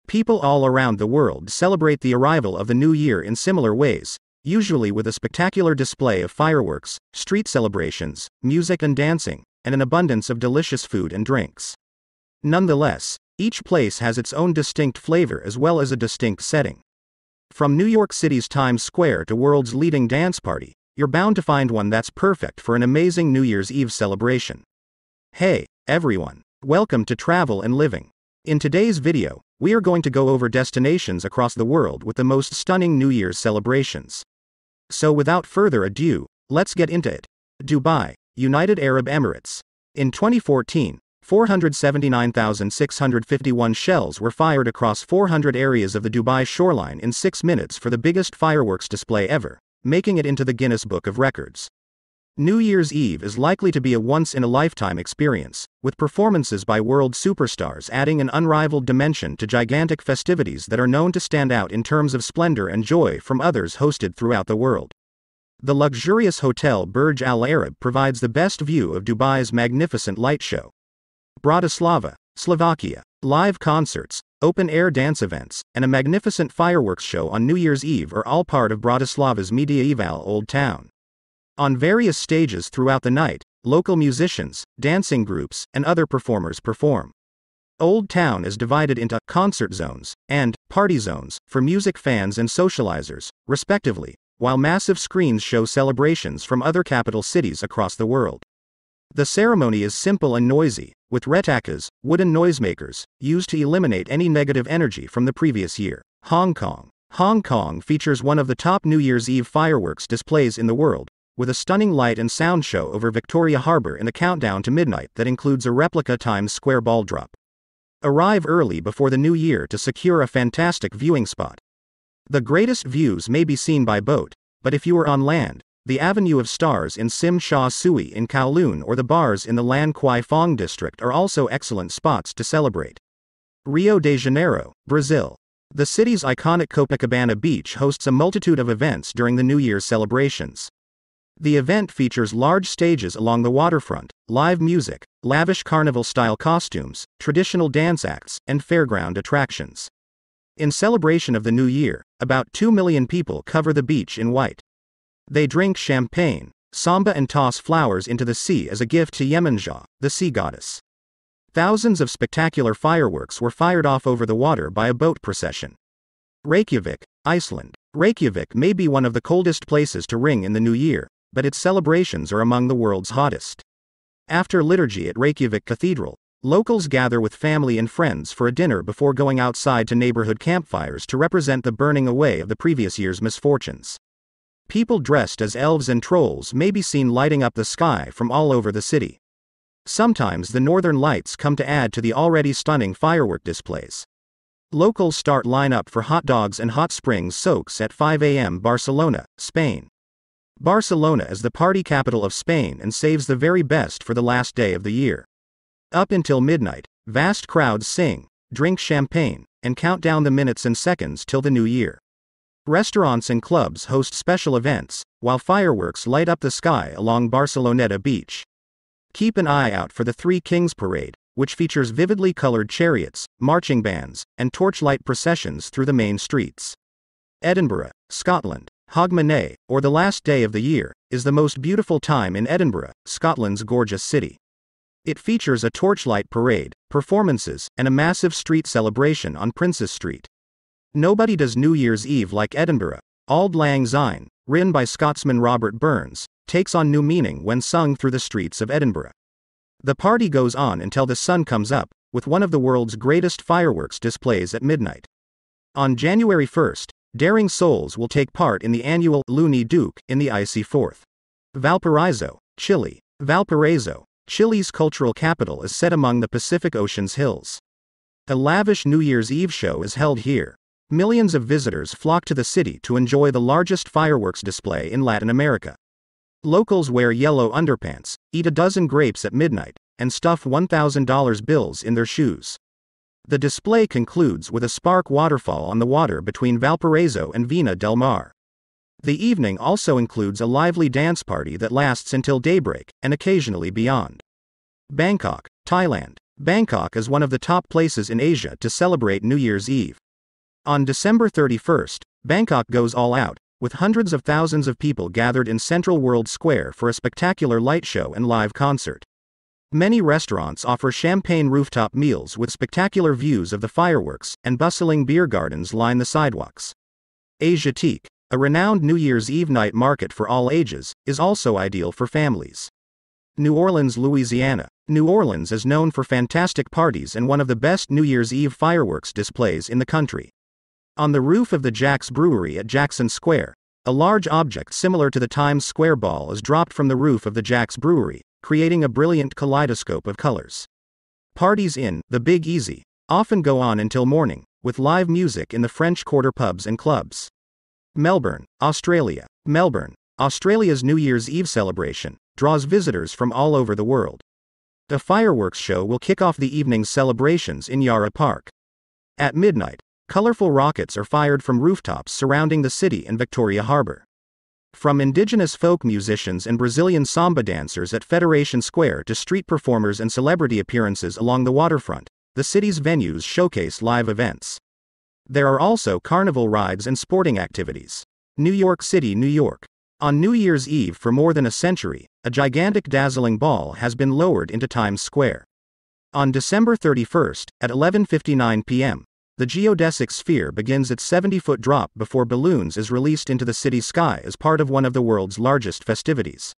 People all around the world celebrate the arrival of the new year in similar ways, usually with a spectacular display of fireworks, street celebrations, music and dancing, and an abundance of delicious food and drinks. Nonetheless, each place has its own distinct flavor as well as a distinct setting. From New York City's Times Square to world's leading dance party, you're bound to find one that's perfect for an amazing New Year's Eve celebration. Hey, everyone. Welcome to Travel and Living. In today's video, we are going to go over destinations across the world with the most stunning New Year's celebrations. So without further ado, let's get into it. Dubai, United Arab Emirates. In 2014, 479,651 shells were fired across 400 areas of the Dubai shoreline in 6 minutes for the biggest fireworks display ever, making it into the Guinness Book of Records. New Year's Eve is likely to be a once-in-a-lifetime experience, with performances by world superstars adding an unrivaled dimension to gigantic festivities that are known to stand out in terms of splendor and joy from others hosted throughout the world. The luxurious hotel Burj Al Arab provides the best view of Dubai's magnificent light show. Bratislava, Slovakia. Live concerts, open-air dance events, and a magnificent fireworks show on New Year's Eve are all part of Bratislava's medieval Old Town. On various stages throughout the night, local musicians, dancing groups, and other performers perform. Old Town is divided into concert zones and party zones for music fans and socializers, respectively, while massive screens show celebrations from other capital cities across the world. The ceremony is simple and noisy, with retakas, wooden noisemakers, used to eliminate any negative energy from the previous year. Hong Kong. Hong Kong features one of the top New Year's Eve fireworks displays in the world, with a stunning light and sound show over Victoria Harbour in the countdown to midnight that includes a replica Times Square ball drop. Arrive early before the new year to secure a fantastic viewing spot. The greatest views may be seen by boat, but if you are on land, the Avenue of Stars in Sim Sha Tsui in Kowloon or the bars in the Lan Kwai Fong district are also excellent spots to celebrate. Rio de Janeiro, Brazil. The city's iconic Copacabana beach hosts a multitude of events during the New Year's celebrations. The event features large stages along the waterfront, live music, lavish carnival-style costumes, traditional dance acts, and fairground attractions. In celebration of the new year, about 2 million people cover the beach in white. They drink champagne, samba and toss flowers into the sea as a gift to Yemenjah, the sea goddess. Thousands of spectacular fireworks were fired off over the water by a boat procession. Reykjavik, Iceland. Reykjavik may be one of the coldest places to ring in the new year, but its celebrations are among the world's hottest. After liturgy at Reykjavik Cathedral, locals gather with family and friends for a dinner before going outside to neighborhood campfires to represent the burning away of the previous year's misfortunes. People dressed as elves and trolls may be seen lighting up the sky from all over the city. Sometimes the northern lights come to add to the already stunning firework displays. Locals start line up for hot dogs and hot springs soaks at 5 a.m. Barcelona, Spain. Barcelona is the party capital of Spain and saves the very best for the last day of the year. Up until midnight, vast crowds sing, drink champagne, and count down the minutes and seconds till the new year. Restaurants and clubs host special events, while fireworks light up the sky along Barceloneta Beach. Keep an eye out for the Three Kings Parade, which features vividly colored chariots, marching bands, and torchlight processions through the main streets. Edinburgh, Scotland. Hogmanay, or the last day of the year, is the most beautiful time in Edinburgh, Scotland's gorgeous city. It features a torchlight parade, performances, and a massive street celebration on Princes Street. Nobody does New Year's Eve like Edinburgh. Auld Lang Syne, written by Scotsman Robert Burns, takes on new meaning when sung through the streets of Edinburgh. The party goes on until the sun comes up, with one of the world's greatest fireworks displays at midnight. On January 1st, daring souls will take part in the annual Luni Duke in the icy Fourth. Valparaiso, Chile. Valparaiso, Chile's cultural capital, is set among the Pacific Ocean's hills. A lavish New Year's Eve show is held here. Millions of visitors flock to the city to enjoy the largest fireworks display in Latin America. Locals wear yellow underpants, eat a dozen grapes at midnight, and stuff $1,000 bills in their shoes. The display concludes with a spark waterfall on the water between Valparaiso and Vina del Mar. The evening also includes a lively dance party that lasts until daybreak, and occasionally beyond. Bangkok, Thailand. Bangkok is one of the top places in Asia to celebrate New Year's Eve. On December 31st, Bangkok goes all out, with hundreds of thousands of people gathered in Central World Square for a spectacular light show and live concert. Many restaurants offer champagne rooftop meals with spectacular views of the fireworks, and bustling beer gardens line the sidewalks. Asiatique, a renowned New Year's Eve night market for all ages, is also ideal for families. New Orleans, Louisiana. New Orleans is known for fantastic parties and one of the best New Year's Eve fireworks displays in the country. On the roof of the Jack's Brewery at Jackson Square, a large object similar to the Times Square ball is dropped from the roof of the Jack's Brewery, creating a brilliant kaleidoscope of colors. Parties in the Big Easy often go on until morning, with live music in the French Quarter pubs and clubs. Melbourne, Australia. Melbourne, Australia's New Year's Eve celebration, draws visitors from all over the world. The fireworks show will kick off the evening's celebrations in Yarra Park. At midnight, colorful rockets are fired from rooftops surrounding the city and Victoria Harbour. From indigenous folk musicians and Brazilian samba dancers at Federation Square to street performers and celebrity appearances along the waterfront, the city's venues showcase live events. There are also carnival rides and sporting activities. New York City, New York. On New Year's Eve for more than a century, a gigantic dazzling ball has been lowered into Times Square. On December 31st, at 11:59 p.m., the geodesic sphere begins its 70-foot drop before balloons is released into the city sky as part of one of the world's largest festivities.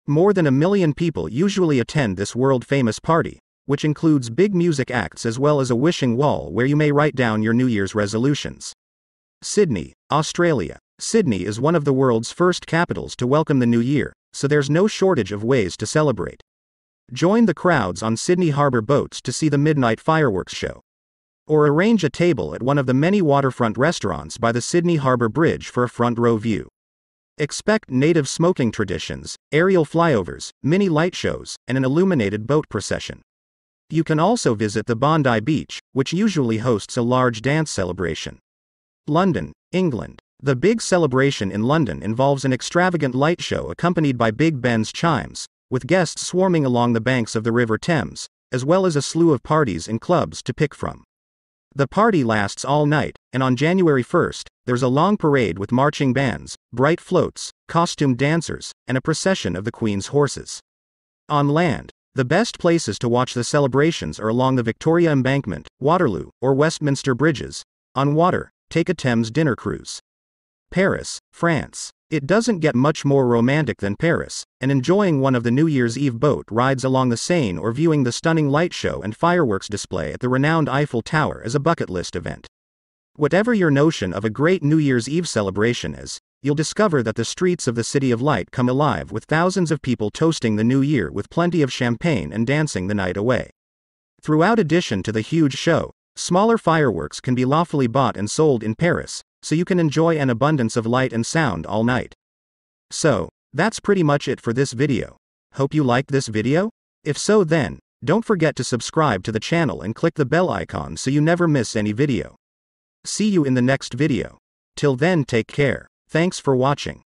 More than 1 million people usually attend this world-famous party, which includes big music acts as well as a wishing wall where you may write down your New Year's resolutions. Sydney, Australia. Sydney is one of the world's first capitals to welcome the new year, so there's no shortage of ways to celebrate. Join the crowds on Sydney Harbour boats to see the midnight fireworks show. Or arrange a table at one of the many waterfront restaurants by the Sydney Harbour Bridge for a front row view. Expect native smoking traditions, aerial flyovers, mini light shows, and an illuminated boat procession. You can also visit the Bondi Beach, which usually hosts a large dance celebration. London, England. The big celebration in London involves an extravagant light show accompanied by Big Ben's chimes, with guests swarming along the banks of the River Thames, as well as a slew of parties and clubs to pick from. The party lasts all night, and on January 1st, there's a long parade with marching bands, bright floats, costumed dancers, and a procession of the Queen's horses. On land, the best places to watch the celebrations are along the Victoria Embankment, Waterloo, or Westminster bridges. On water, take a Thames dinner cruise. Paris, France. It doesn't get much more romantic than Paris, and enjoying one of the New Year's Eve boat rides along the Seine or viewing the stunning light show and fireworks display at the renowned Eiffel Tower is a bucket list event. Whatever your notion of a great New Year's Eve celebration is, you'll discover that the streets of the City of Light come alive with thousands of people toasting the new year with plenty of champagne and dancing the night away. Throughout addition to the huge show, smaller fireworks can be lawfully bought and sold in Paris, so you can enjoy an abundance of light and sound all night. So, that's pretty much it for this video. Hope you liked this video? If so then, don't forget to subscribe to the channel and click the bell icon so you never miss any video. See you in the next video. Till then, take care. Thanks for watching.